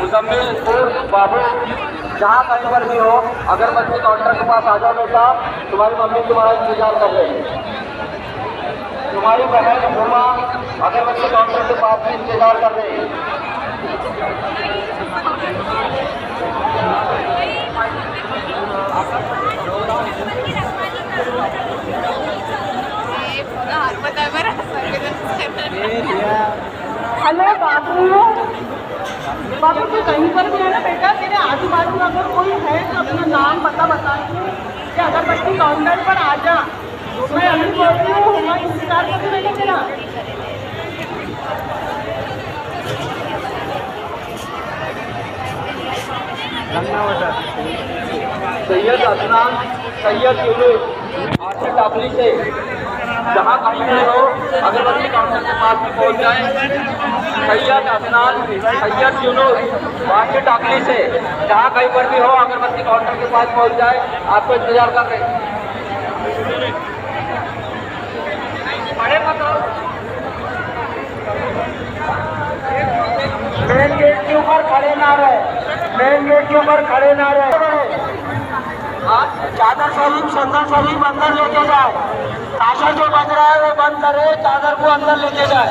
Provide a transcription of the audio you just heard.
मुजम्मिल बाबू, जहाँ कहीं पर भी हो, अगरबत्ती काउंटर के पास आ जाओ बेटा। तुम्हारी मम्मी तुम्हारा इंतजार कर रही है। तुम्हारी बहन हुमा अगरबत्ती काउंटर के पास भी इंतजार कर रही है। हेलो बाबू, बाबू तू कहीं पर भी है ना बेटा, तेरे आजू बाजू अगर कोई है तो अपना नाम पता बताइए कि अगरबत्ती काउंटर पर आ जा। मैं अभी बोल रही हूँ, मैं इंतजार कर रही हूँ तेरा। सैयद अदनान, सैयद यूनुस आसिफ टापली से, जहाँ कहीं पे हो अगरबत्ती काउंटर के पास भी पहुँच जाए। सैयद अदनान, सैयद यूनुस आसिफ टापली से, जहाँ कहीं पर भी हो अगरबत्ती काउंटर के पास पहुँच जाए। आपको इंतजार कर रहे हैं। मेन गेट के ऊपर खड़े ना रहे, मेन गेट के ऊपर खड़े ना रहे। चादर शरीफ, चंदन शरीफ अंदर लेके जाए। ताशा जो बज रहा है वो बंद करे, चादर को अंदर लेके जाए।